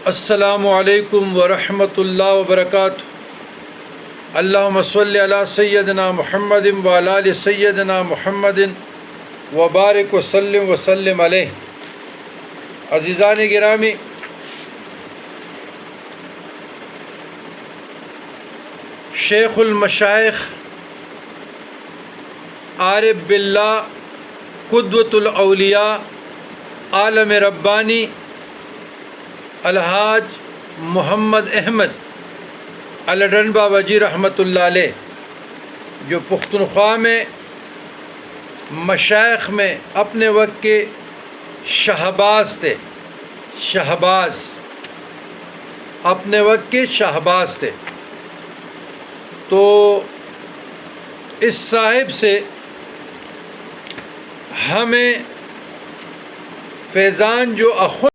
السلام علیکم ورحمۃ اللہ وبرکاتہ۔ اللہم صلی علی سیدنا محمد وعلی آل سیدنا محمد وبارک وسلم علیہ۔ عزیزان گرامی، شیخ المشائخ عارف باللہ قدوۃ الاولیاء عالم ربانی الحاج محمد احمد الڈن بابا جی رحمۃ اللہ علیہ، جو پختونخوا میں مشائخ میں اپنے وقت کے شہباز تھے، اپنے وقت کے شہباز تھے، تو اس صاحب سے ہمیں فیضان جو